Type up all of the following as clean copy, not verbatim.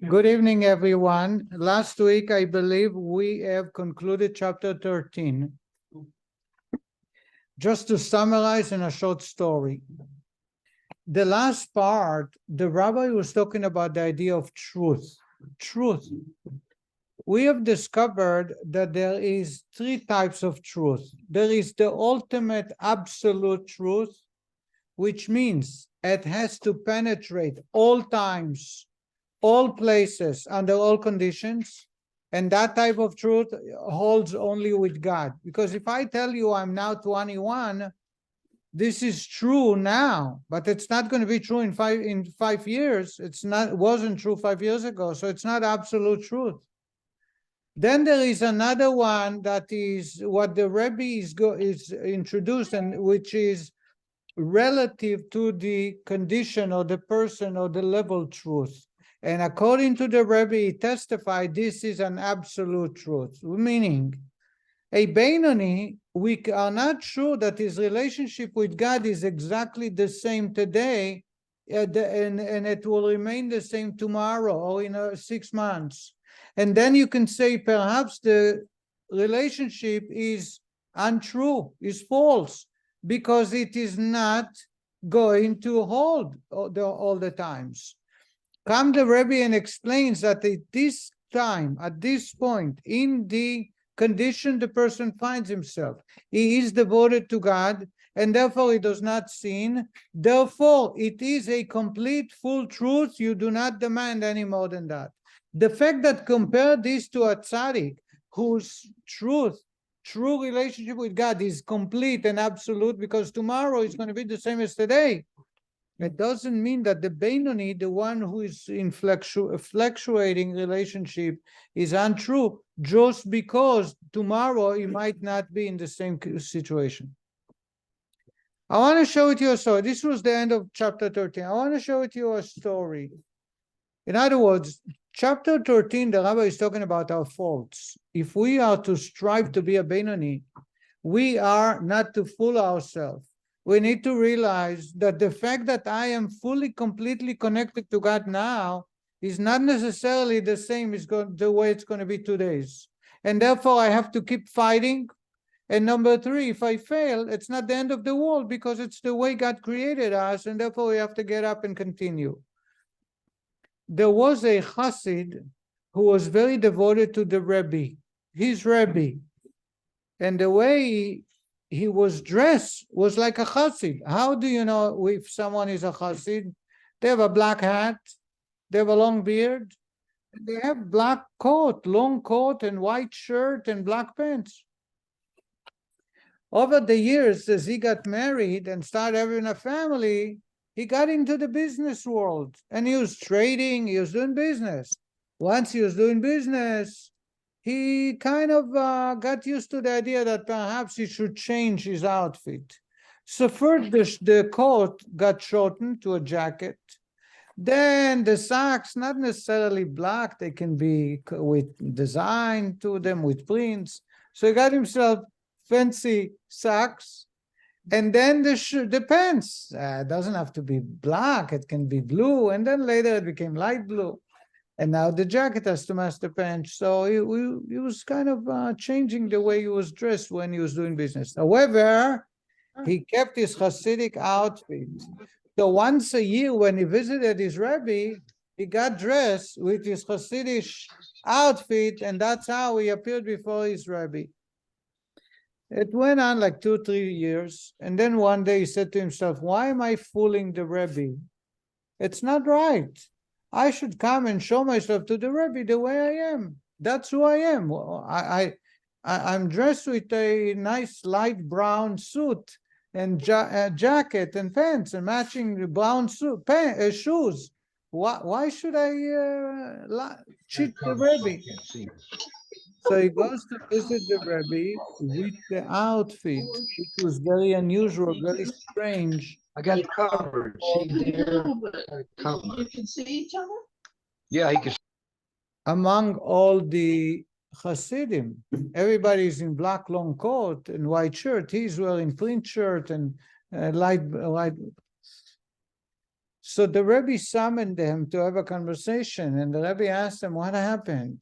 Good evening, everyone. Last week, I believe we have concluded chapter 13. Just to summarize in a short story. The last part, the rabbi was talking about the idea of truth. Truth. We have discovered that there is three types of truth. There is the ultimate absolute truth, which means it has to penetrate all times, all places, under all conditions. And that type of truth holds only with God. Because if I tell you I'm now 21, this is true now, but it's not going to be true in 5 years. It wasn't true 5 years ago, so it's not absolute truth. Then there is another one that is what the Rebbe is introduced, and which is relative to the condition or the person or the level truth. And according to the Rebbe, he testified this is an absolute truth, meaning a Beinoni, we are not sure that his relationship with God is exactly the same today, and it will remain the same tomorrow or in 6 months. And then you can say perhaps the relationship is untrue, is false, because it is not going to hold all the times. Come the Rebbe and explains that at this time, at this point, in the condition the person finds himself, he is devoted to God, and therefore he does not sin. Therefore, it is a complete, full truth. You do not demand any more than that. The fact that compare this to a tzaddik, whose true relationship with God is complete and absolute, because tomorrow is going to be the same as today. It doesn't mean that the Beinoni, the one who is in fluctuating relationship, is untrue just because tomorrow he might not be in the same situation. I want to show it to you. So this was the end of chapter 13. I want to show it to you a story. In other words, chapter 13, the rabbi is talking about our faults. If we are to strive to be a Beinoni, we are not to fool ourselves. We need to realize that the fact that I am fully, completely connected to God now is not necessarily the same as the way it's going to be 2 days. And therefore, I have to keep fighting. And number 3, if I fail, it's not the end of the world, because it's the way God created us, and therefore we have to get up and continue. There was a Chassid who was very devoted to the Rebbe, his Rebbe. And the way he was dressed was like a Chassid. How do you know if someone is a Chassid? They have a black hat, they have a long beard, and they have black coat, long coat, and white shirt, and black pants. Over the years, as he got married and started having a family, he got into the business world, and he was trading, he was doing business. Once he was doing business, he kind of got used to the idea that perhaps he should change his outfit. So first the coat got shortened to a jacket. Then the socks, not necessarily black, they can be with design to them, with prints. So he got himself fancy socks. And then the pants, doesn't have to be black, it can be blue. And then later it became light blue. And now the jacket has to match the pants. So he was kind of changing the way he was dressed when he was doing business. However, he kept his Hasidic outfit. So once a year when he visited his Rebbe, he got dressed with his Hasidic outfit, and that's how he appeared before his Rebbe. It went on like 2-3 years. And then one day he said to himself, why am I fooling the Rebbe? It's not right. I should come and show myself to the Rebbe the way I am. That's who I am. I'm dressed with a nice light brown suit and jacket and pants and matching brown shoes. Why should I cheat the Rebbe? So he goes to visit the Rebbe with the outfit, which was very unusual, very strange. I got it covered. See there? You can see each other? Yeah, you can. Among all the Hasidim, everybody's in black long coat and white shirt. He's wearing print shirt and light. So the Rebbe summoned them to have a conversation, and the Rebbe asked them, what happened?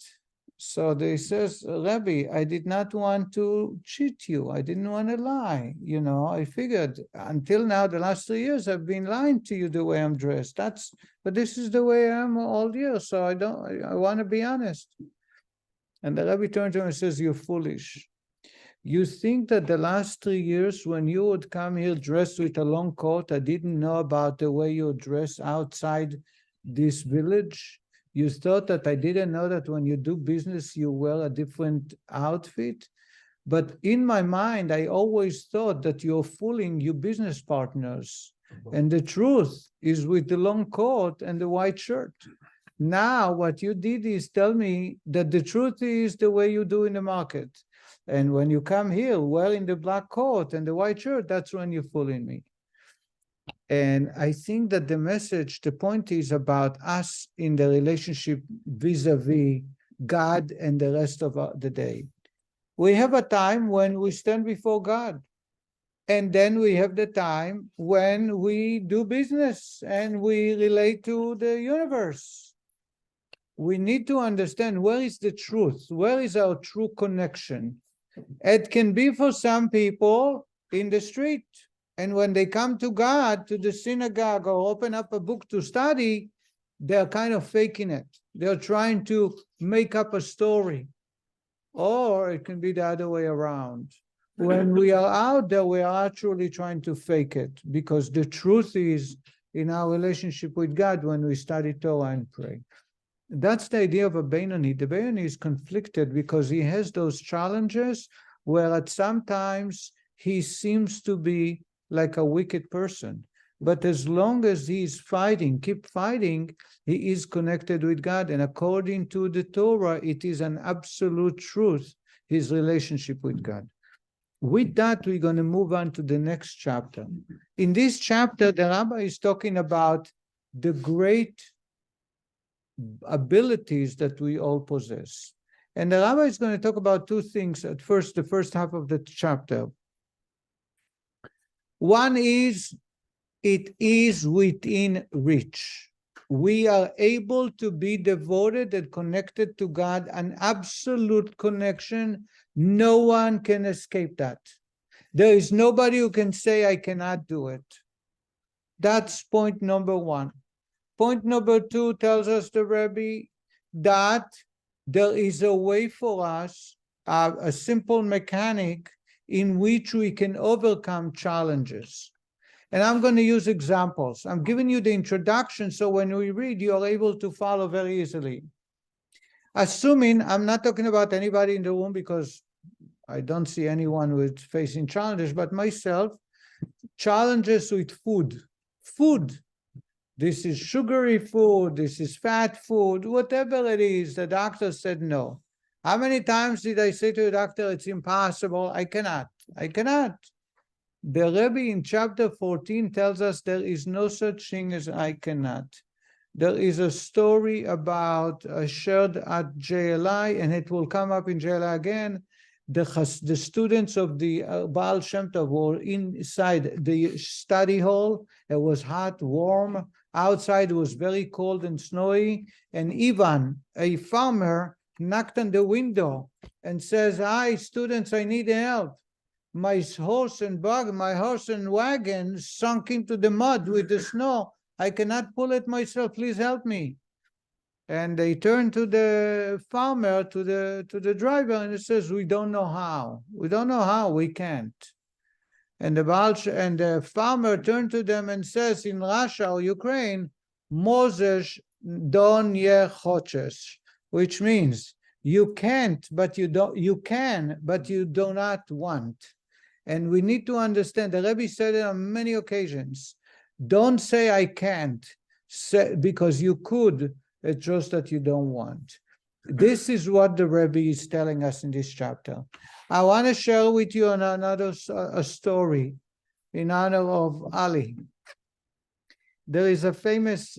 So they says, Rebbe, I did not want to cheat you. I didn't want to lie. You know, I figured until now, the last 3 years, I've been lying to you the way I'm dressed. But this is the way I am all year, so I want to be honest. And the Rebbe turned to him and says, you're foolish. You think that the last 3 years when you would come here dressed with a long coat, I didn't know about the way you dress outside this village? You thought that I didn't know that when you do business, you wear a different outfit? But in my mind, I always thought that you're fooling your business partners. And the truth is with the long coat and the white shirt. Now, what you did is tell me that the truth is the way you do in the market. And when you come here wearing the black coat and the white shirt, that's when you're fooling me. And I think that the point is about us in the relationship vis-a-vis God and the rest of the day. We have a time when we stand before God. And then we have the time when we do business and we relate to the universe. We need to understand where is the truth, where is our true connection. It can be for some people in the street. And when they come to God, to the synagogue, or open up a book to study, they're kind of faking it. They're trying to make up a story. Or it can be the other way around. When we are out there, we are actually trying to fake it, because the truth is in our relationship with God when we study Torah and pray. That's the idea of a Beinoni. The Beinoni is conflicted because he has those challenges where at sometimes he seems to be like a wicked person. But as long as he's fighting, keep fighting, he is connected with God. And according to the Torah, it is an absolute truth, his relationship with God. With that, we're going to move on to the next chapter. In this chapter, the Rabbi is talking about the great abilities that we all possess. And the Rabbi is going to talk about two things at first, the first half of the chapter. One is, it is within reach. We are able to be devoted and connected to God, an absolute connection. No one can escape that. There is nobody who can say, I cannot do it. That's point number one. Point number two tells us the Rebbe that there is a way for us, a simple mechanic in which we can overcome challenges. And I'm going to use examples. I'm giving you the introduction so when we read, you are able to follow very easily. Assuming, I'm not talking about anybody in the room because I don't see anyone who's facing challenges, but myself, challenges with food. Food. This is sugary food, this is fat food, whatever it is, the doctor said no. How many times did I say to the doctor, it's impossible, I cannot. The Rebbe in chapter 14 tells us there is no such thing as I cannot. There is a story about shared at JLI, and it will come up in JLI again. The students of the Baal Shem Tov were inside the study hall. It was hot, warm. Outside it was very cold and snowy. And Ivan, a farmer, knocked on the window and says, hi, students, I need help. My horse and wagon sunk into the mud with the snow. I cannot pull it myself. Please help me. And they turn to the farmer, to the driver, and it says, we don't know how. We don't know how, we can't. And the farmer turned to them and says, in Russia or Ukraine, Moses don ye choches, which means you can't, but you can, but you do not want. And we need to understand, the Rebbe said it on many occasions, don't say I can't, say, because you could, it's just that you don't want. This is what the Rebbe is telling us in this chapter. I want to share with you a story in honor of Ali. There is a famous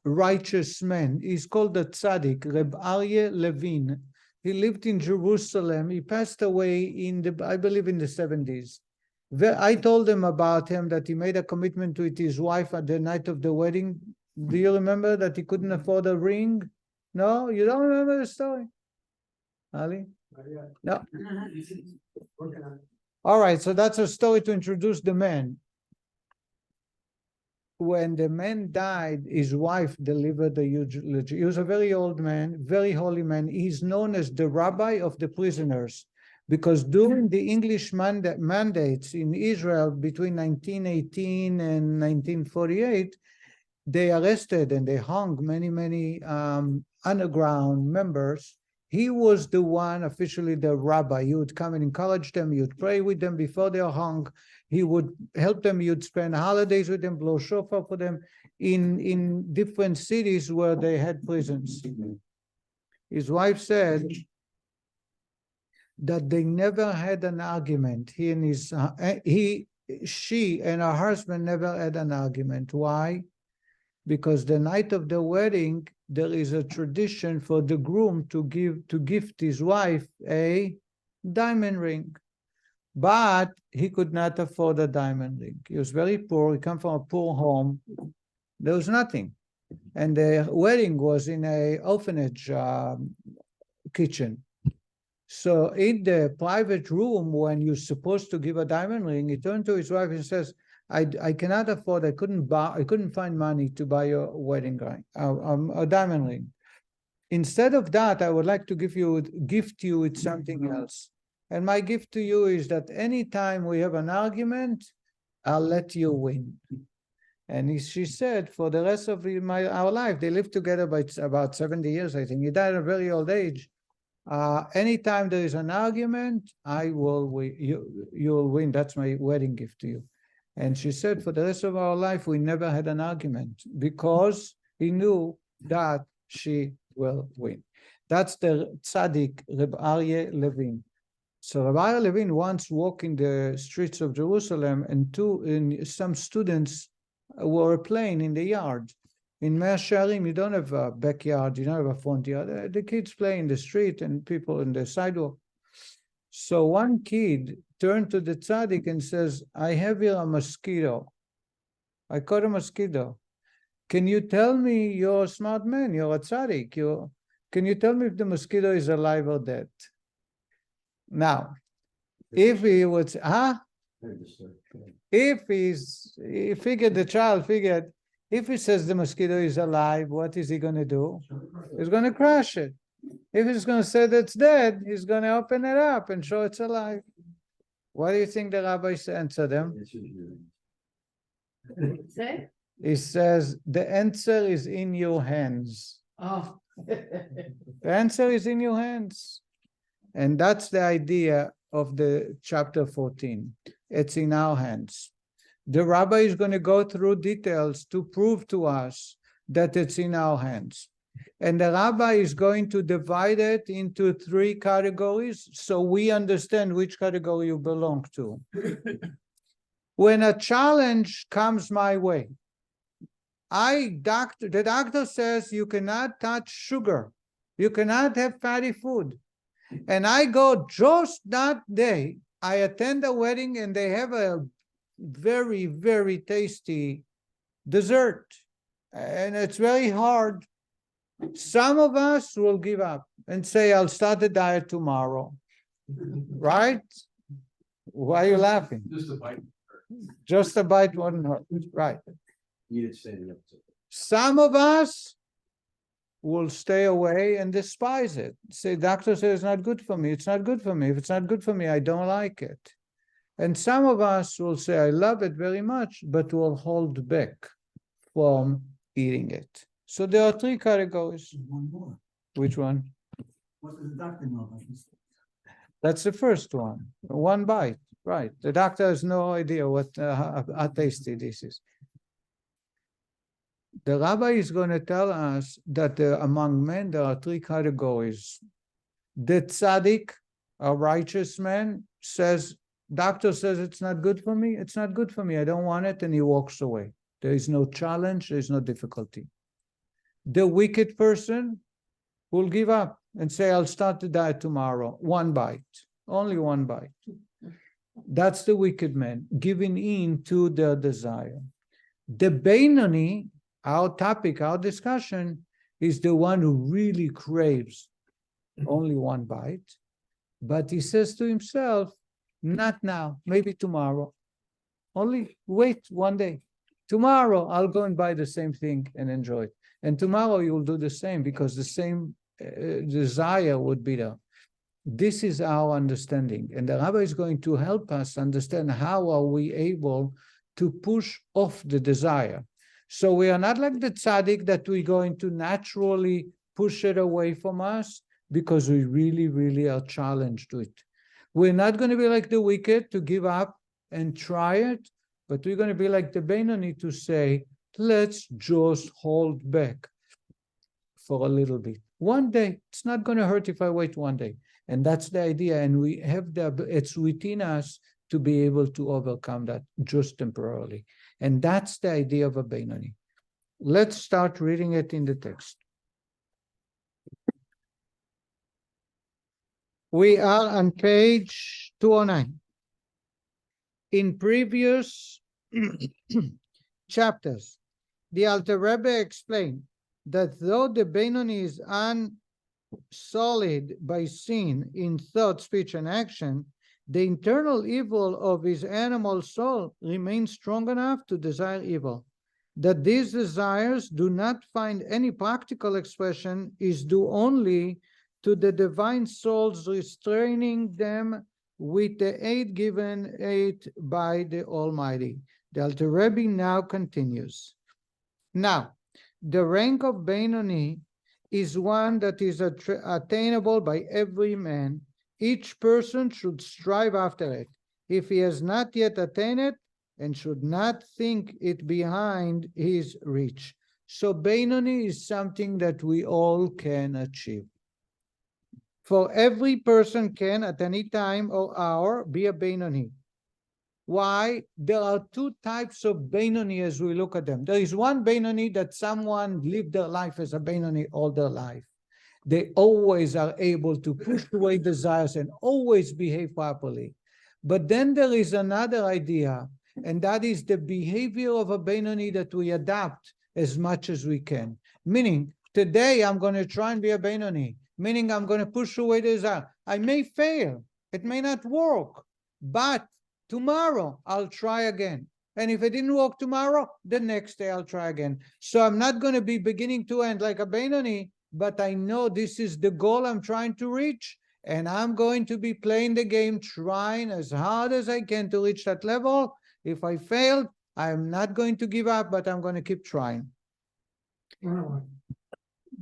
righteous man. He's called the Tzaddik, Reb Aryeh Levin. He lived in Jerusalem. He passed away I believe in the 70s. I told him about him that he made a commitment with his wife at the night of the wedding. Do you remember that he couldn't afford a ring? No, you don't remember the story, Ali? No. All right, so that's a story to introduce the man. When the man died, his wife delivered a huge eulogy. He was a very old man, very holy man. He's known as the rabbi of the prisoners, because during the English mandates in Israel between 1918 and 1948, they arrested and they hung many underground members. He was the one, officially the rabbi. He would come and encourage them. He would pray with them before they are hung. He would help them. He would spend holidays with them, blow shofar for them in different cities where they had prisons. His wife said that they never had an argument. She and her husband never had an argument. Why? Because the night of the wedding, there is a tradition for the groom to gift his wife a diamond ring. But he could not afford a diamond ring. He was very poor. He came from a poor home. There was nothing. And the wedding was in an orphanage kitchen. So in the private room, when you're supposed to give a diamond ring, he turned to his wife and says, I cannot afford, I couldn't find money to buy a wedding ring, a diamond ring. Instead of that, I would like to gift you with something else. And my gift to you is that anytime we have an argument, I'll let you win. And she said, for the rest of our life, they lived together by about 70 years, I think. He died at a very old age. Anytime there is an argument, you'll win. That's my wedding gift to you. And she said, for the rest of our life, we never had an argument because he knew that she will win. That's the tzaddik, Rabbi Aryeh Levin. So Rabbi Aryeh Levin once walked in the streets of Jerusalem, and some students were playing in the yard. In Mea Shearim, you don't have a backyard, you don't have a front yard. The kids play in the street and people in the sidewalk. So one kid turned to the tzaddik and says, I have here a mosquito. I caught a mosquito. Can you tell me, you're a smart man, you're a tzaddik, can you tell me if the mosquito is alive or dead? Now, if he would, the child figured, if he says the mosquito is alive, what is he going to do? He's going to crush it. If he's going to say that it's dead, he's going to open it up and show it's alive. What do you think the rabbi answered them? He says, the answer is in your hands. Oh. The answer is in your hands. And that's the idea of the chapter 14. It's in our hands. The rabbi is going to go through details to prove to us that it's in our hands. And the rabbi is going to divide it into 3 categories so we understand which category you belong to. When a challenge comes my way, the doctor says you cannot touch sugar, you cannot have fatty food. And I go just that day, I attend a wedding and they have a very, very tasty dessert. And it's very hard. Some of us will give up and say, I'll start the diet tomorrow. Right? Why are you laughing? Just a bite. Just a bite wouldn't hurt. Right. Eat it standing up. Some of us will stay away and despise it. Say, doctor says it's not good for me. It's not good for me. If it's not good for me, I don't like it. And some of us will say, I love it very much, but will hold back from eating it. So there are 3 categories. One more. Which one? What does the doctor know about this? That's the first one. 1 bite, right. The doctor has no idea what how tasty this is. The rabbi is going to tell us that among men, there are 3 categories. The tzaddik, a righteous man, says, doctor says it's not good for me. It's not good for me. I don't want it. And he walks away. There is no challenge. There is no difficulty. The wicked person will give up and say, I'll start the diet tomorrow. 1 bite, only 1 bite. That's the wicked man, giving in to their desire. The Beinoni, our topic, our discussion, is the one who really craves only one bite, but he says to himself, not now, maybe tomorrow. Only wait one day. Tomorrow, I'll go and buy the same thing and enjoy it. And tomorrow, you'll do the same because the same desire would be there. This is our understanding. And the Rabbi is going to help us understand how are we able to push off the desire. So we are not like the tzaddik that we're going to naturally push it away from us because we really, really are challenged to it. We're not going to be like the wicked to give up and try it, but we're going to be like the Beinoni to say, let's just hold back for a little bit. One day, it's not going to hurt if I wait one day. And that's the idea. And we have it's within us to be able to overcome that just temporarily. And that's the idea of a Beinoni. Let's start reading it in the text. We are on page 209. In previous chapters, the Alter Rebbe explained that though the Beinoni is unsullied by sin in thought, speech, and action, the internal evil of his animal soul remains strong enough to desire evil. That these desires do not find any practical expression is due only to the divine souls restraining them with the aid given it by the Almighty. The Alter Rebbe now continues. Now, the rank of Beinoni is one that is attainable by every man. Each person should strive after it. If he has not yet attained it, and should not think it behind his reach. So Beinoni is something that we all can achieve. For every person can at any time or hour be a Beinoni. Why? There are two types of Beinoni as we look at them. There is one Beinoni that someone lived their life as a Beinoni all their life. They always are able to push away desires and always behave properly. But then there is another idea, and that is the behavior of a Beinoni that we adapt as much as we can. Meaning, today I'm going to try and be a Beinoni. Meaning I'm going to push away the desire. I may fail. It may not work. But tomorrow I'll try again. And if it didn't work tomorrow, the next day I'll try again. So I'm not going to be beginning to end like a Beinoni, but I know this is the goal I'm trying to reach. And I'm going to be playing the game, trying as hard as I can to reach that level. If I failed, I'm not going to give up, but I'm going to keep trying. Well,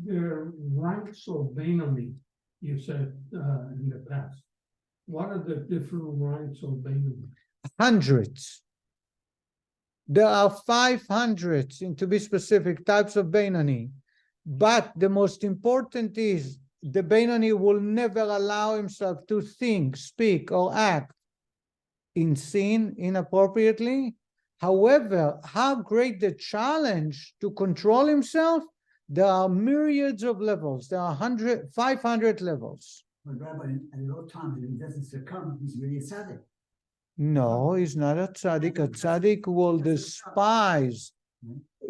there are ranks of Beinoni, you said in the past. What are the different ranks of Beinoni? Hundreds. There are 500, to be specific, types of Beinoni. But the most important is the Beinoni will never allow himself to think, speak, or act in sin inappropriately. However, how great the challenge to control himself, there are myriads of levels. There are 500 levels. But Rabbi, at low time, if he doesn't succumb, he's really a tzaddik. No, he's not a tzaddik. A tzaddik will despise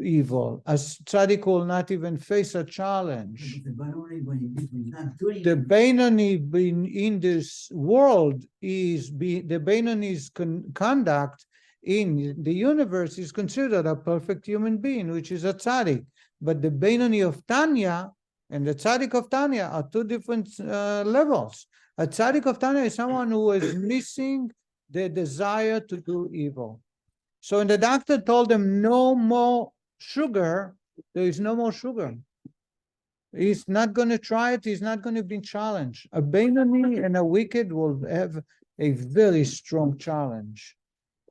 evil. A tzaddik will not even face a challenge. The Beinoni, when he's not doing The it, Beinoni in this world is the Beinoni's conduct in the universe is considered a perfect human being, which is a tzaddik. But the Beinoni of Tanya and the tzaddik of Tanya are two different levels. A tzaddik of Tanya is someone who is missing the desire to do evil. So when the doctor told him no more sugar, there is no more sugar. He's not going to try it. He's not going to be challenged. A Beinoni and a wicked will have a very strong challenge.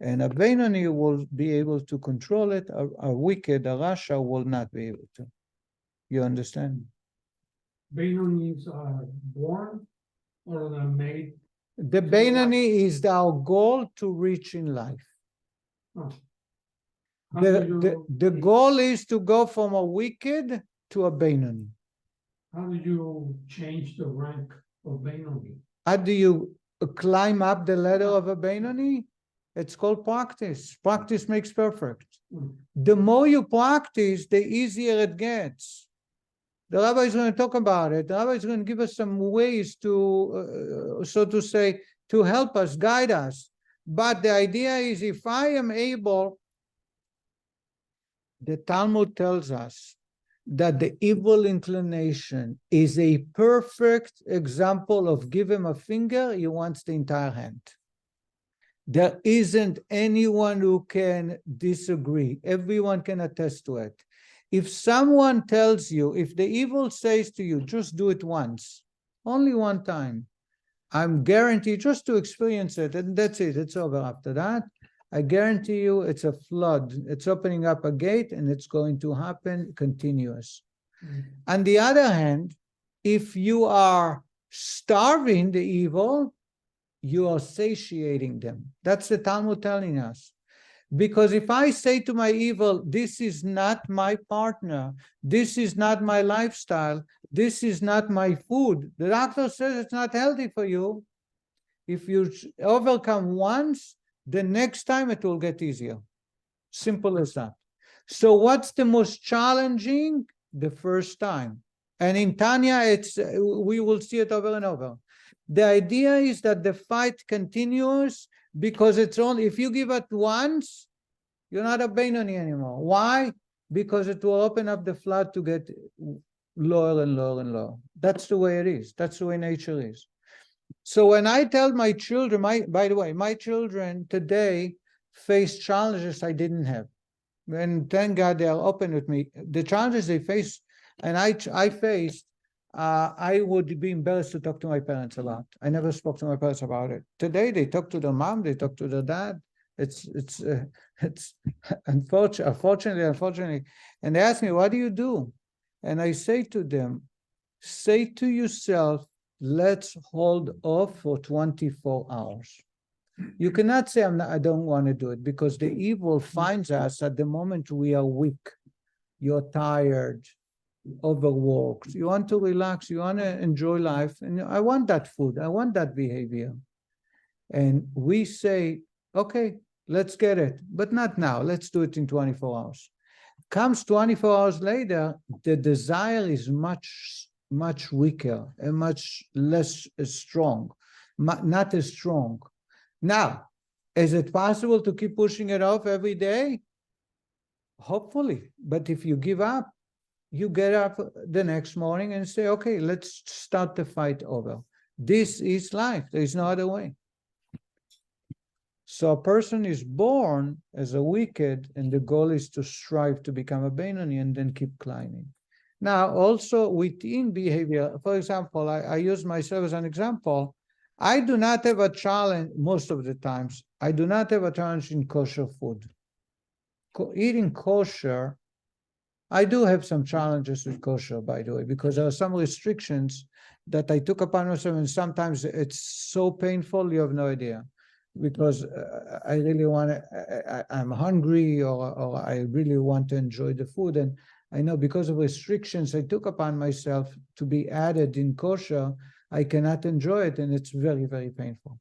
And a Beinoni will be able to control it. A wicked, a Rasha, will not be able to. You understand? Beinonis are born or they're made? The Beinoni is our goal to reach in life. Oh. How do The goal is to go from a wicked to a Beinoni. How do you change the rank of Beinoni? How do you climb up the ladder of a Benoni? It's called practice. Practice makes perfect. The more you practice, the easier it gets. The rabbi is going to talk about it. The rabbi is going to give us some ways to, so to say, to help us, guide us. But the idea is, if I am able, the Talmud tells us that the evil inclination is a perfect example of give him a finger, he wants the entire hand. There isn't anyone who can disagree. Everyone can attest to it. If someone tells you, if the evil says to you, just do it once, only one time, I'm guaranteed just to experience it, and that's it, it's over after that. I guarantee you it's a flood. It's opening up a gate and it's going to happen continuous. On the other hand, if you are starving the evil, you are satiating them. That's the Talmud telling us. Because if I say to my evil, this is not my partner, this is not my lifestyle, this is not my food, the doctor says it's not healthy for you. If you overcome once, the next time it will get easier. Simple as that. So what's the most challenging? The first time. And in Tanya, we will see it over and over. The idea is that the fight continues because it's only, if you give it once, you're not a Benoni anymore. Why? Because it will open up the flood to get lower and lower and lower. That's the way it is. That's the way nature is. So when I tell my children, by the way, my children today face challenges I didn't have. And thank God they are open with me. The challenges they face, and I faced, I would be embarrassed to talk to my parents a lot. I never spoke to my parents about it. Today they talk to their mom, they talk to their dad. It's unfortunately. And they ask me, what do you do? And I say to them, say to yourself, let's hold off for 24 hours. You cannot say, I don't want to do it, because the evil finds us at the moment we are weak. You're tired, overworked. You want to relax. You want to enjoy life. And I want that food. I want that behavior. And we say, okay, let's get it, but not now. Let's do it in 24 hours. Comes 24 hours later, the desire is much weaker and much less strong, not as strong. Now, is it possible to keep pushing it off every day? Hopefully, but if you give up, you get up the next morning and say, okay, let's start the fight over. This is life. There is no other way. So a person is born as a wicked, and the goal is to strive to become a Benoni and then keep climbing. Now, also within behavior, for example, I use myself as an example. I do not have a challenge, most of the times, I do not have a challenge in kosher food. Eating kosher, I do have some challenges with kosher, by the way, because there are some restrictions that I took upon myself, and sometimes it's so painful, you have no idea. Because I really want to, I'm hungry, or I really want to enjoy the food. And I know because of restrictions I took upon myself to be added in kosher, I cannot enjoy it, and it's very, very painful.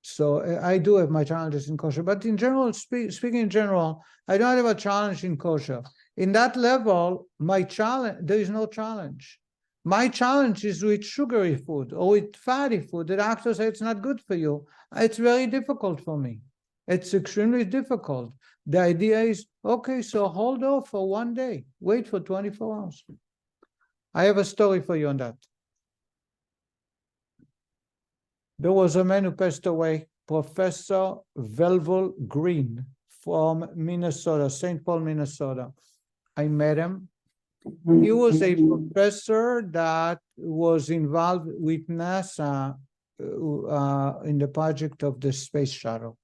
So I do have my challenges in kosher, but in general, speaking in general, I don't have a challenge in kosher. In that level, my challenge, there is no challenge. My challenge is with sugary food or with fatty food. The doctor says it's not good for you. It's very difficult for me. It's extremely difficult. The idea is, okay, so hold off for one day. Wait for 24 hours. I have a story for you on that. There was a man who passed away, Professor Velvel Green from Minnesota, St. Paul, Minnesota. I met him. He was a professor that was involved with NASA in the project of the space shuttle.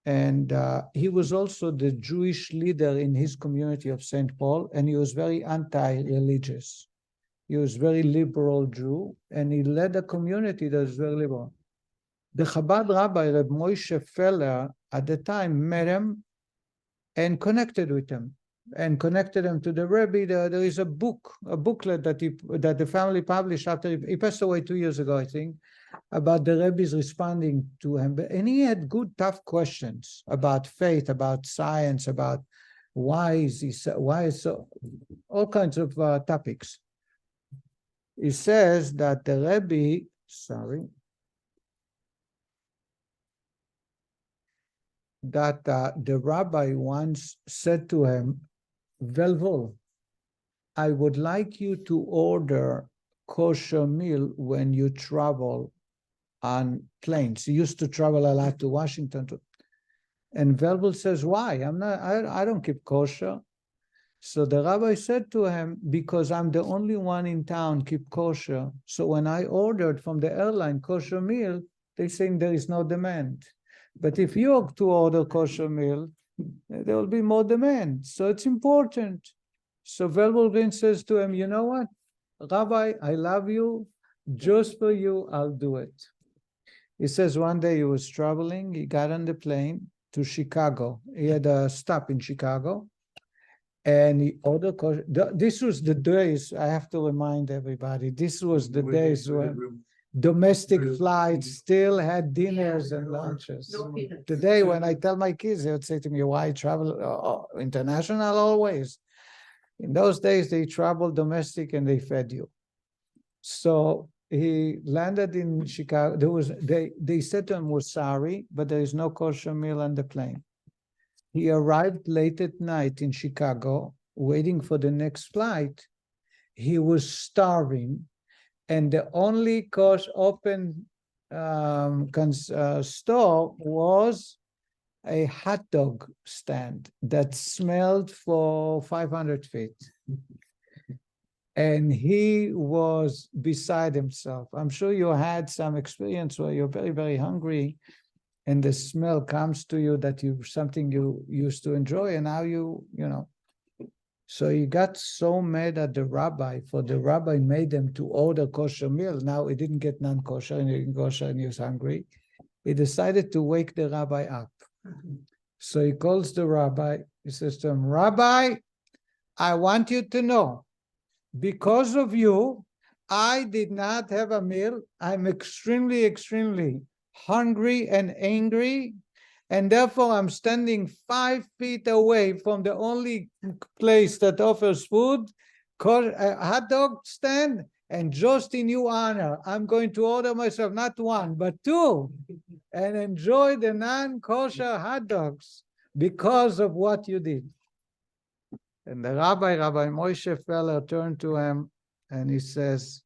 And he was also the Jewish leader in his community of St. Paul, and he was very anti-religious. He was very liberal Jew, and he led a community that was very liberal. The Chabad rabbi, Reb Moshe Feller, at the time met him and connected with him, and connected him to the Rebbe. There is a booklet that the family published after he passed away 2 years ago, I think. about the Rebbe's responding to him. And he had good, tough questions about faith, about science, about why is so, all kinds of topics. He says that the Rebbe, that the rabbi once said to him, Velvol, I would like you to order kosher meal when you travel on planes. He used to travel a lot to Washington. And Velvol says, why? I don't keep kosher. So the rabbi said to him, because I'm the only one in town keep kosher. So when I ordered from the airline kosher meal, they're saying there is no demand. But if you are to order kosher meal, there will be more demand. So it's important. So Velvol says to him, you know what, Rabbi, I love you. Just for you, I'll do it. He says one day he was traveling. He got on the plane to Chicago. He had a stop in Chicago. And he ordered kosher. This was the days, I have to remind everybody, this was the days when domestic flights still had dinners and lunches. Today, when I tell my kids, they would say to me, why travel international always? In those days, they traveled domestic and they fed you. So he landed in Chicago. They said to him, we're sorry, but there is no kosher meal on the plane. He arrived late at night in Chicago, waiting for the next flight. He was starving, and the only open store was a hot dog stand that smelled for 500 feet. And he was beside himself. I'm sure you had some experience where you're very, very hungry, and the smell comes to you that something you used to enjoy, and now you know. So he got so mad at the rabbi, for the rabbi made him to order kosher meal. Now he didn't get non-kosher, and he kosher, and he was hungry. He decided to wake the rabbi up. So he calls the rabbi. He says to him, Rabbi, I want you to know, because of you, I did not have a meal. I'm extremely, extremely hungry and angry, and therefore I'm standing 5 feet away from the only place that offers food, a hot dog stand, and just in your honor, I'm going to order myself not 1, but 2, and enjoy the non-kosher hot dogs because of what you did. And the Rabbi Moshe Feller, turned to him and he says,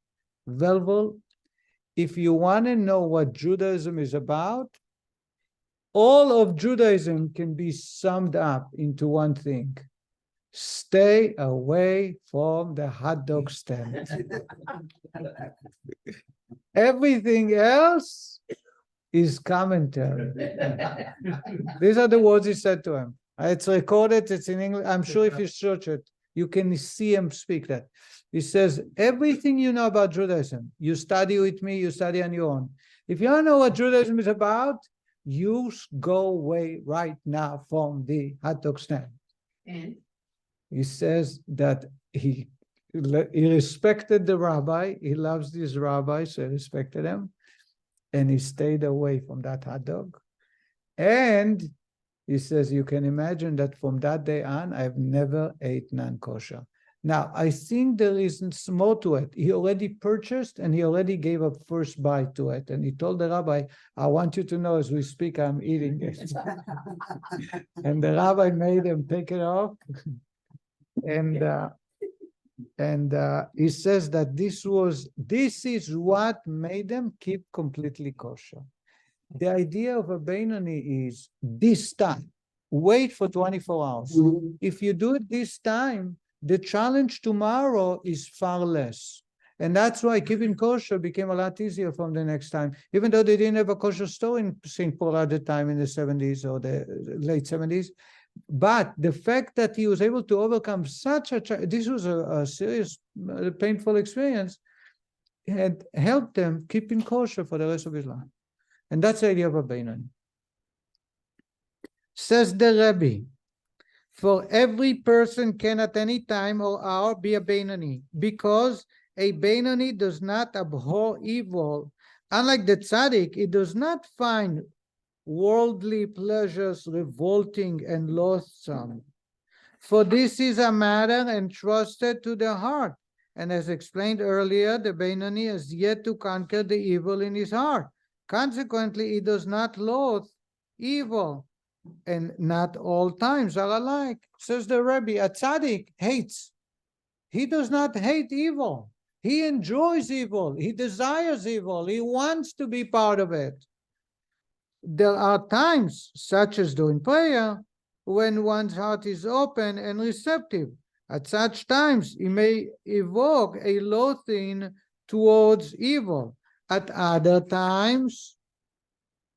Velvol, if you want to know what Judaism is about, all of Judaism can be summed up into one thing. Stay away from the hot dog stand. Everything else is commentary. These are the words he said to him. It's recorded, it's in English. I'm sure if you search it, you can see him speak that. He says, everything you know about Judaism, you study with me, you study on your own. If you don't know what Judaism is about, you go away right now from the hot dog stand. And he says that he respected the rabbi. He loves this rabbi, so he respected him. And he stayed away from that hot dog. And he says, you can imagine that from that day on, I've never ate non-kosher. Now, I think there is more to it. He already purchased and he already gave a first bite to it. And he told the rabbi, I want you to know as we speak, I'm eating it. And the rabbi made him take it off. And he says that this is what made them keep completely kosher. The idea of a Beinoni is this time. Wait for 24 hours. If you do it this time, the challenge tomorrow is far less. And that's why keeping kosher became a lot easier from the next time. Even though they didn't have a kosher store in St. Paul at the time in the 70s or the late 70s. But the fact that he was able to overcome such this was a serious, painful experience, had helped them keeping kosher for the rest of his life. And that's the idea of a Beinoni. Says the Rebbe, for every person can at any time or hour be a Beinoni, because a Beinoni does not abhor evil Unlike the tzaddik, he does not find worldly pleasures revolting and loathsome. For this is a matter entrusted to the heart. And as explained earlier, the Beinoni has yet to conquer the evil in his heart. Consequently, he does not loathe evil, and not all times are alike. Says the Rebbe, a tzaddik hates. He does not hate evil. He enjoys evil. He desires evil. He wants to be part of it. There are times, such as during prayer, when one's heart is open and receptive. At such times, he may evoke a loathing towards evil. At other times,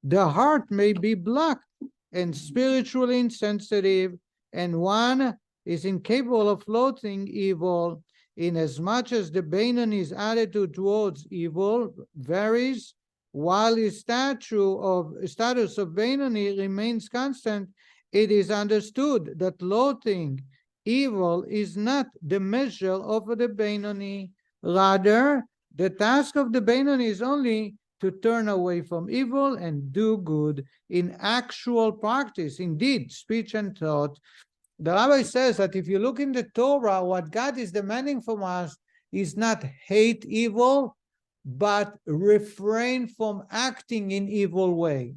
the heart may be blocked and spiritually insensitive, and one is incapable of loathing evil, inasmuch as the Beinoni's attitude towards evil varies, while his status of Beinoni remains constant. It is understood that loathing evil is not the measure of the Beinoni. Rather, the task of the Beinoni is only to turn away from evil and do good in actual practice, indeed, speech and thought. The rabbi says that if you look in the Torah, what God is demanding from us is not hate evil, but refrain from acting in evil way.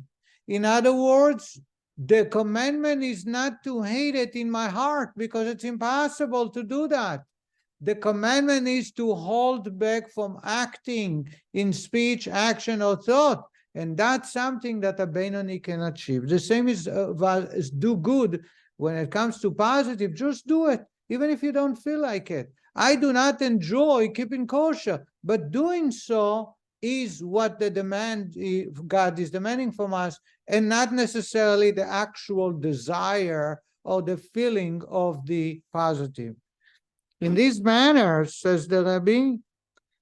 In other words, the commandment is not to hate it in my heart, because it's impossible to do that. The commandment is to hold back from acting in speech, action, or thought. And that's something that a Beinoni can achieve. The same is do good. When it comes to positive, just do it, even if you don't feel like it. I do not enjoy keeping kosher, but doing so is what the demand God is demanding from us, and not necessarily the actual desire or the feeling of the positive. In these manners, says the Rabbi,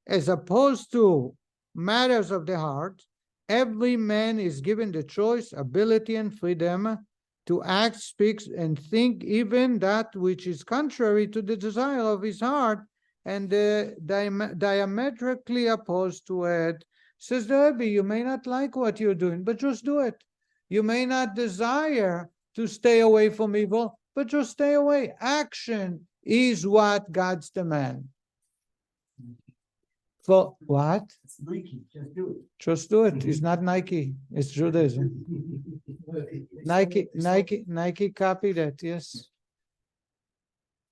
as opposed to matters of the heart, every man is given the choice, ability, and freedom to act, speak, and think even that which is contrary to the desire of his heart and diametrically opposed to it. Says the Rebbe, you may not like what you're doing, but just do it. You may not desire to stay away from evil, but just stay away. Action is what God's demand. For what? It's Nike, just do it. Just do it. It's not Nike. It's Judaism. Nike copied it, yes.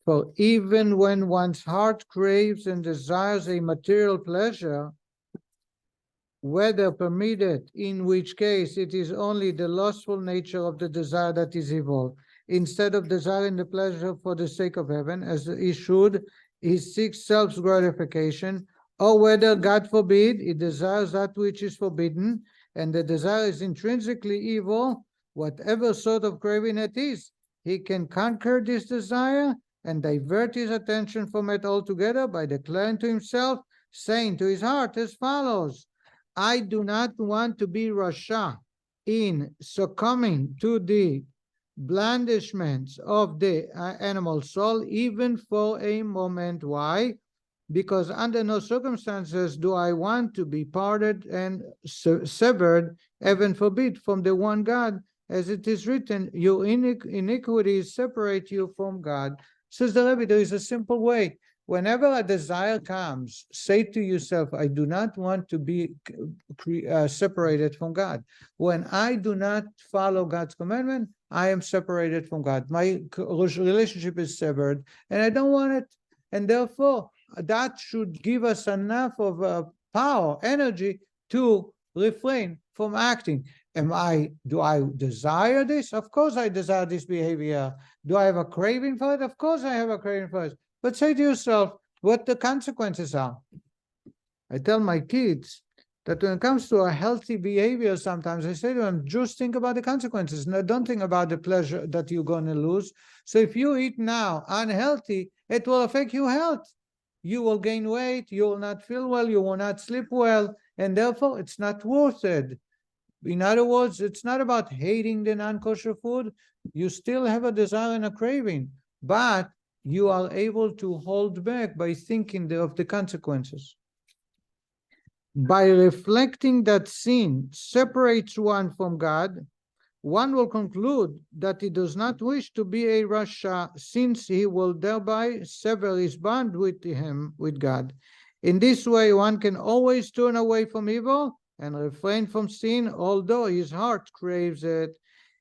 For even when one's heart craves and desires a material pleasure, whether permitted, in which case it is only the lustful nature of the desire that is evil, instead of desiring the pleasure for the sake of heaven, as he should, he seeks self-gratification, or whether, God forbid, he desires that which is forbidden, and the desire is intrinsically evil, whatever sort of craving it is, he can conquer this desire and divert his attention from it altogether by declaring to himself, saying to his heart as follows, I do not want to be Rasha in succumbing to the blandishments of the animal soul, even for a moment. Why? Because under no circumstances do I want to be parted and severed, heaven forbid, from the one God, as it is written, your iniquities separate you from God. Says the Rebbe, there is a simple way. Whenever a desire comes, say to yourself, I do not want to be separated from God. When I do not follow God's commandment, I am separated from God. My relationship is severed, and I don't want it. And therefore, that should give us enough of power, energy to refrain from acting. Do I desire this? Of course I desire this behavior. Do I have a craving for it? Of course I have a craving for it. But say to yourself what the consequences are. I tell my kids that when it comes to a healthy behavior, sometimes I say to them, just think about the consequences. No, don't think about the pleasure that you're going to lose. So if you eat now unhealthy, it will affect your health. You will gain weight, you will not feel well, you will not sleep well, and therefore it's not worth it. In other words, it's not about hating the non-kosher food. You still have a desire and a craving, but you are able to hold back by thinking of the consequences. By reflecting that sin separates one from God, one will conclude that he does not wish to be a Rasha, since he will thereby sever his bond with God. In this way, one can always turn away from evil and refrain from sin, although his heart craves it.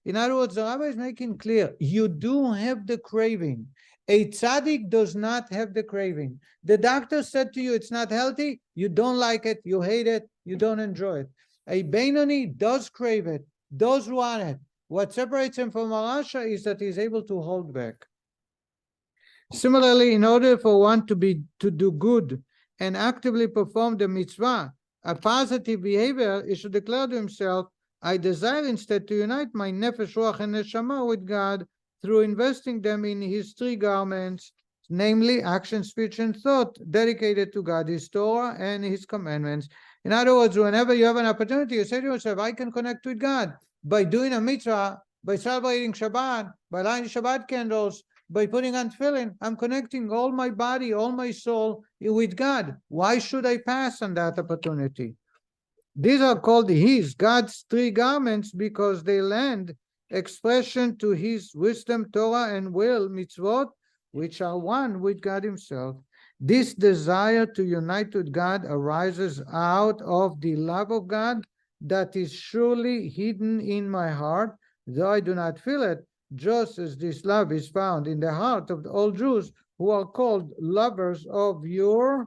In other words, the Rabbi is making clear, you do have the craving. A tzaddik does not have the craving. The doctor said to you, it's not healthy, you don't like it, you hate it, you don't enjoy it. A Beinoni does crave it, does want it. What separates him from a Rasha is that he's able to hold back. Similarly, in order for one to do good and actively perform the mitzvah, a positive behavior, he should declare to himself, I desire instead to unite my nefesh, ruach, and neshama with God through investing them in his three garments, namely action, speech, and thought, dedicated to God, his Torah, and his commandments. In other words, whenever you have an opportunity, you say to yourself, I can connect with God by doing a mitzvah, by celebrating Shabbat, by lighting Shabbat candles, by putting on tefillin. I'm connecting all my body, all my soul with God. Why should I pass on that opportunity? These are called God's three garments, because they lend expression to his wisdom, Torah, and will, mitzvot, which are one with God himself. This desire to unite with God arises out of the love of God that is surely hidden in my heart, though I do not feel it, just as this love is found in the heart of all Jews who are called lovers of your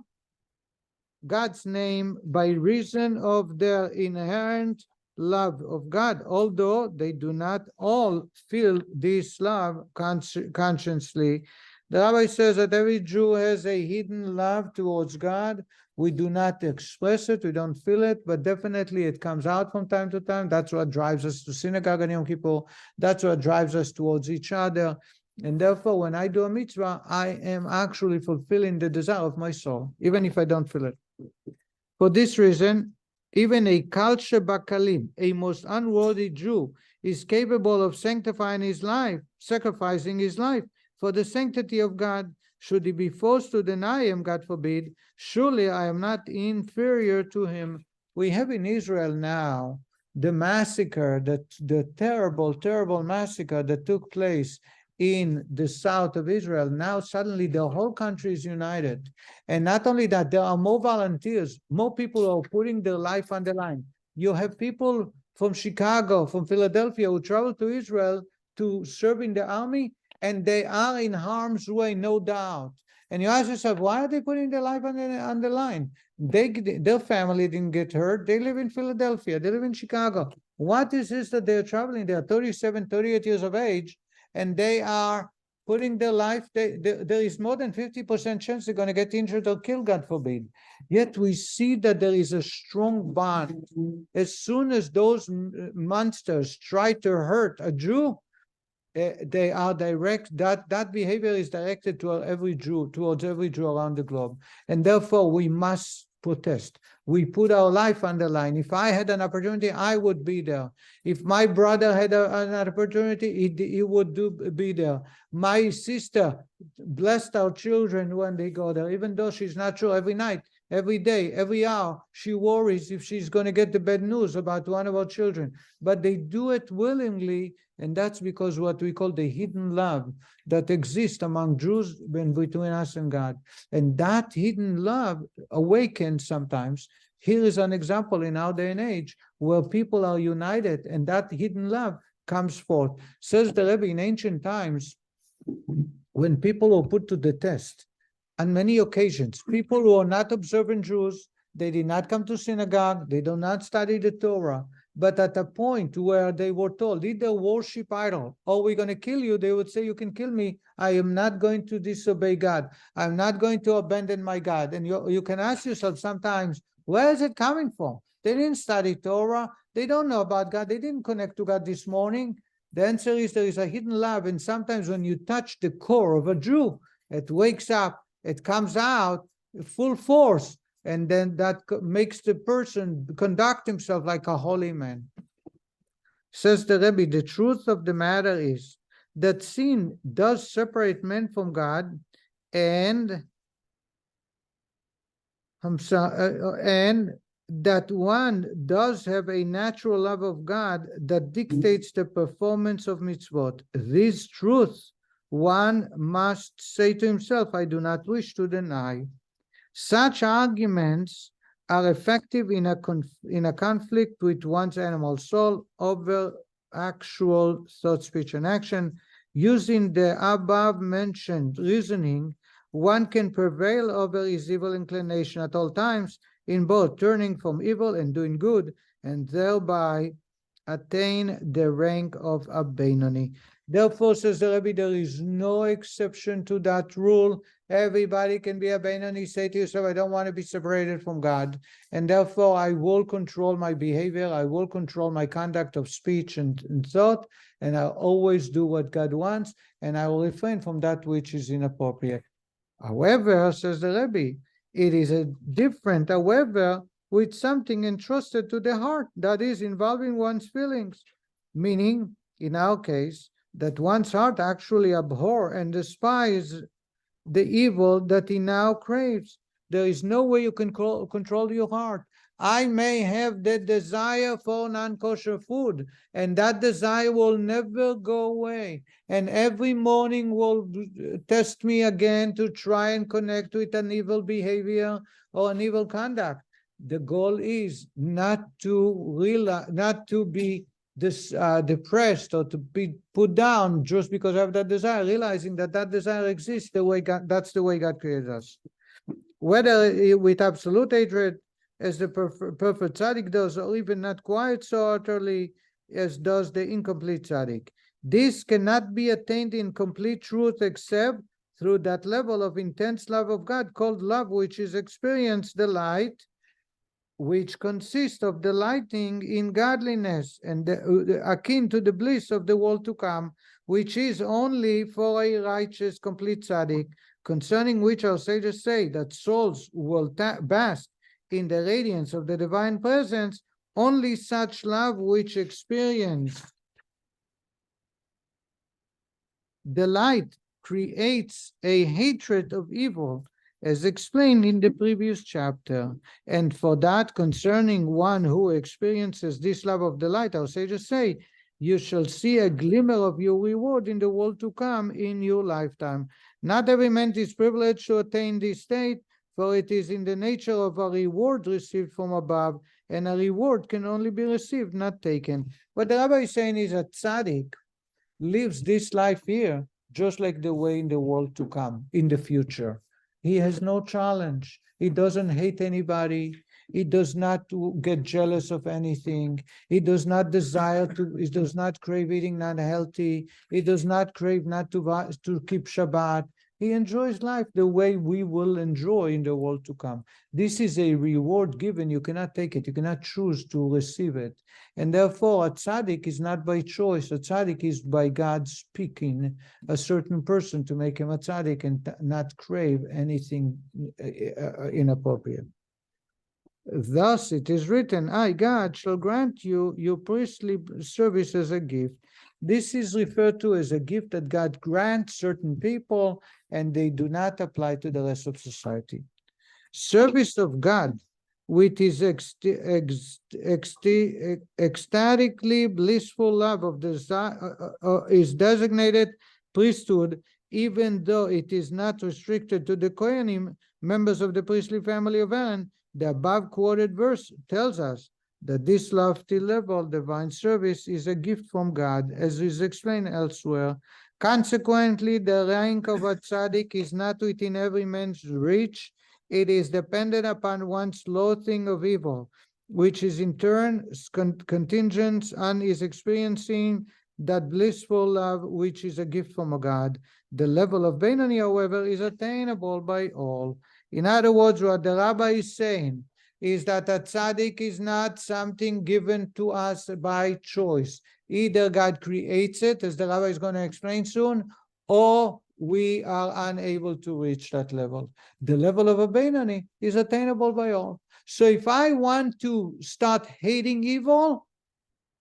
God's name by reason of their inherent love of God, although they do not all feel this love consciously. The Rabbi says that every Jew has a hidden love towards God. We do not express it, we don't feel it, but definitely it comes out from time to time. That's what drives us to synagogue on Yom Kippur. That's what drives us towards each other. And therefore, when I do a mitzvah, I am actually fulfilling the desire of my soul, even if I don't feel it. For this reason, even a kal shebakalim, a most unworthy Jew, is capable of sanctifying his life, sacrificing his life for the sanctity of God. Should he be forced to deny him, God forbid, surely I am not inferior to him. We have in Israel now the massacre, the terrible, terrible massacre that took place in the south of Israel. Now suddenly the whole country is united. And not only that, there are more volunteers, more people who are putting their life on the line. You have people from Chicago, from Philadelphia, who travel to Israel to serve in the army, and they are in harm's way, no doubt. And you ask yourself, why are they putting their life on the line? Their family didn't get hurt. They live in Philadelphia. They live in Chicago. What is this that they're traveling? They're 37, 38 years of age, and they are putting their life, there is more than 50% chance they're going to get injured or killed, God forbid. Yet we see that there is a strong bond. As soon as those monsters try to hurt a Jew, they are that behavior is directed towards every Jew around the globe. And therefore we must protest. We put our life on the line. If I had an opportunity, I would be there. If my brother had an opportunity, he would be there. My sister blessed our children when they go there, even though she's not sure every night, every day, every hour, she worries if she's going to get the bad news about one of our children. But they do it willingly, and that's because what we call the hidden love that exists among Jews and between us and God. And that hidden love awakens sometimes. Here is an example in our day and age where people are united and that hidden love comes forth. Says the Rebbe, in ancient times, when people were put to the test, on many occasions, people who are not observant Jews, they did not come to synagogue, they do not study the Torah, but at a point where they were told, either worship idol, or we're going to kill you, they would say, you can kill me, I am not going to disobey God, I'm not going to abandon my God. And you can ask yourself sometimes, where is it coming from? They didn't study Torah, they don't know about God, they didn't connect to God this morning. The answer is there is a hidden love, and sometimes when you touch the core of a Jew, it wakes up, it comes out full force, and then that makes the person conduct himself like a holy man. Says the Rebbe, the truth of the matter is that sin does separate men from God, and that one does have a natural love of God that dictates the performance of mitzvot. This truth one must say to himself, I do not wish to deny. Such arguments are effective in a conflict with one's animal soul over actual thought, speech, and action. Using the above-mentioned reasoning, one can prevail over his evil inclination at all times, in both turning from evil and doing good, and thereby attain the rank of a Benoni. Therefore, says the Rebbe, there is no exception to that rule. Everybody can be a Benoni. Say to yourself, I don't want to be separated from God, and therefore I will control my behavior, I will control my conduct of speech and thought, and I'll always do what God wants, and I will refrain from that which is inappropriate. However, says the Rebbe, it is a different, however, with something entrusted to the heart, that is, involving one's feelings, meaning, in our case, that one's heart actually abhor and despise the evil that he now craves. There is no way you can control your heart. I may have the desire for non-kosher food, and that desire will never go away. And every morning will test me again to try and connect with an evil behavior or an evil conduct. The goal is not to be depressed or to be put down just because I have that desire, realizing that desire exists that's the way God created us. Whether with absolute hatred, as the perfect tzaddik does, or even not quite so utterly as does the incomplete tzaddik. This cannot be attained in complete truth except through that level of intense love of God called love, which is experienced delight, which consists of delighting in godliness and akin to the bliss of the world to come, which is only for a righteous, complete tzaddik, concerning which our sages say that souls will bask in the radiance of the divine presence. Only such love which experience delight creates a hatred of evil, as explained in the previous chapter. And for that, concerning one who experiences this love of delight, our sages say, you shall see a glimmer of your reward in the world to come in your lifetime. Not every man is privileged to attain this state, for it is in the nature of a reward received from above, and a reward can only be received, not taken. What the Rabbi is saying is that tzaddik lives this life here, just like the way in the world to come, in the future. He has no challenge. He doesn't hate anybody. He does not get jealous of anything. He does not he does not crave eating not healthy. He does not crave not to keep Shabbat. He enjoys life the way we will enjoy in the world to come. This is a reward given. You cannot take it. You cannot choose to receive it. And therefore, a tzaddik is not by choice. A tzaddik is by God speaking a certain person to make him a tzaddik and not crave anything inappropriate. Thus it is written, I, God, shall grant you your priestly service as a gift. This is referred to as a gift that God grants certain people, and they do not apply to the rest of society. Service of God, with his ecstatically blissful love of is designated priesthood, even though it is not restricted to the Kohanim, members of the priestly family of Aaron. The above quoted verse tells us that this lofty level divine service is a gift from God, as is explained elsewhere. Consequently, the rank of a tzaddik is not within every man's reach. It is dependent upon one's loathing of evil, which is in turn contingent on his experiencing that blissful love, which is a gift from God. The level of Benoni, however, is attainable by all. In other words, what the Rabbi is saying is that a tzaddik is not something given to us by choice. Either God creates it, as the Rabbi is going to explain soon, or we are unable to reach that level. The level of a Benoni is attainable by all. So if I want to start hating evil,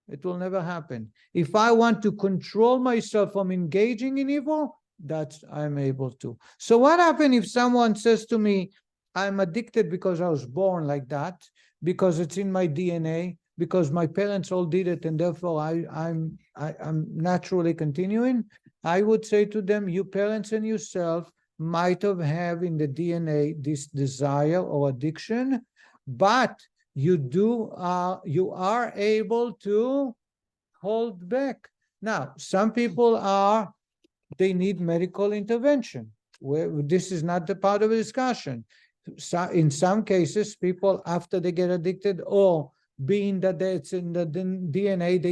it will never happen. If I want to control myself from engaging in evil, that's I'm able to. So what happens if someone says to me, I'm addicted because I was born like that, because it's in my DNA, because my parents all did it, and therefore I'm naturally continuing. I would say to them, you parents and yourself might have in the DNA this desire or addiction, but you are able to hold back. Now, some people they need medical intervention. This is not the part of the discussion. So in some cases, people, after they get addicted, or being that it's in the DNA,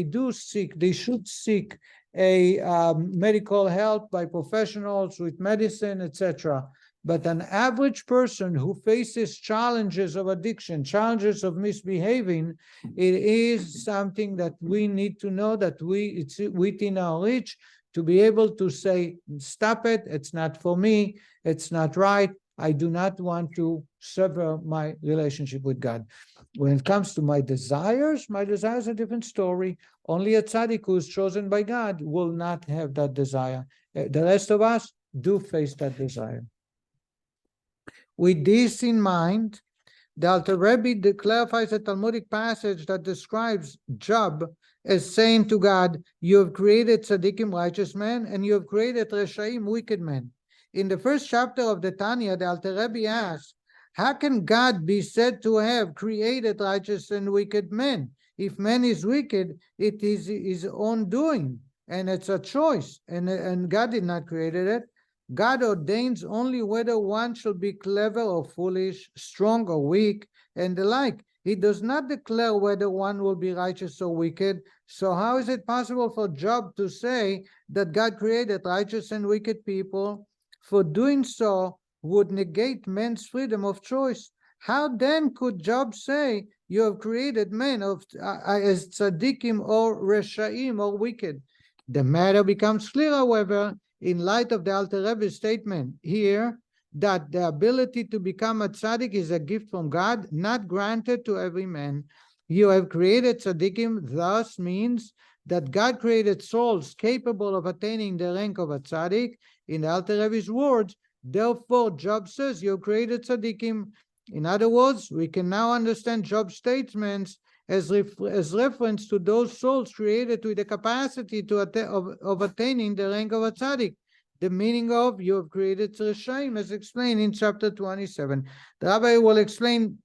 they should seek a medical help by professionals with medicine, etc. But an average person who faces challenges of addiction, challenges of misbehaving, it is something that we need to know that it's within our reach to be able to say, stop it, it's not for me, it's not right, I do not want to sever my relationship with God. When it comes to my desires are a different story. Only a tzaddik who is chosen by God will not have that desire. The rest of us do face that desire. With this in mind, the Alter Rebbe clarifies a Talmudic passage that describes Job as saying to God, you have created tzaddikim, righteous men, and you have created reshaim, wicked men. In the first chapter of the Tanya, the Alter Rebbe asks, how can God be said to have created righteous and wicked men? If man is wicked, it is his own doing, and it's a choice, and God did not create it. God ordains only whether one shall be clever or foolish, strong or weak, and the like. He does not declare whether one will be righteous or wicked. So how is it possible for Job to say that God created righteous and wicked people? For doing so would negate man's freedom of choice. How then could Job say, you have created men as tzaddikim or reshaim or wicked? The matter becomes clear, however, in light of the Alter Rebbe's statement here that the ability to become a tzaddik is a gift from God, not granted to every man. You have created tzaddikim thus means that God created souls capable of attaining the rank of a tzaddik. In the Alter Rebbe's words, therefore, Job says, you created tzaddikim. In other words, we can now understand Job's statements as reference to those souls created with the capacity of attaining the rank of a tzaddik. The meaning of you have created reshaim as explained in chapter 27. The Rabbi will explain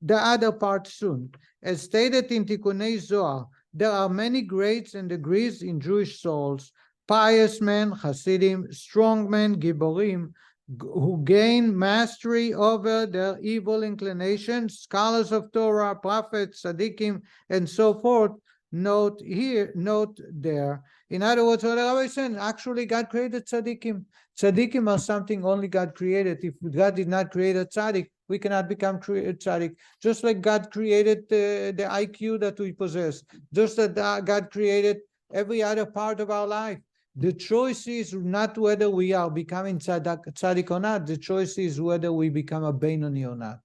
the other part soon. As stated in Tikkunei Zohar, there are many grades and degrees in Jewish souls. Pious men, Hasidim, strong men, Giborim, who gain mastery over their evil inclinations, scholars of Torah, prophets, tzaddikim, and so forth. Note here, note there. In other words, what the Rabbi is saying, actually God created tzaddikim. Tzaddikim are something only God created. If God did not create a tzaddik, we cannot become tzaddik. Just like God created the IQ that we possess, just that God created every other part of our life. The choice is not whether we are becoming tzaddik or not. The choice is whether we become a Beinoni or not.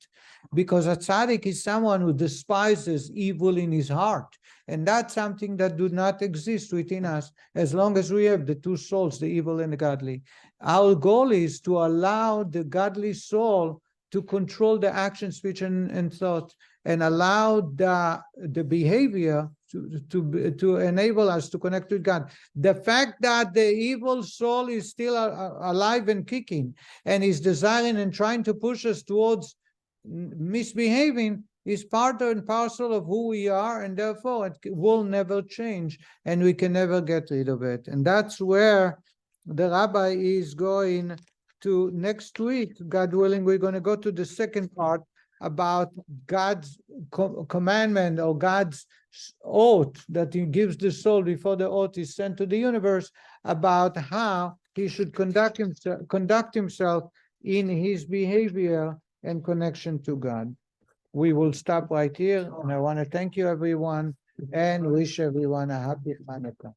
Because a tzaddik is someone who despises evil in his heart. And that's something that do not exist within us as long as we have the two souls, the evil and the godly. Our goal is to allow the godly soul to control the action, speech, and thought, and allow the behavior to enable us to connect with God. The fact that the evil soul is still alive and kicking and is desiring and trying to push us towards misbehaving is part and parcel of who we are, and therefore it will never change and we can never get rid of it. And that's where the Rabbi is going to next week. God willing, we're going to go to the second part about God's commandment or God's oath that he gives the soul before the oath is sent to the universe, about how he should conduct himself in his behavior and connection to God. We will stop right here, and I want to thank you, everyone, and wish everyone a happy Hanukkah.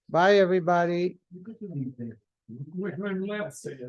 Bye, everybody. When left, say it.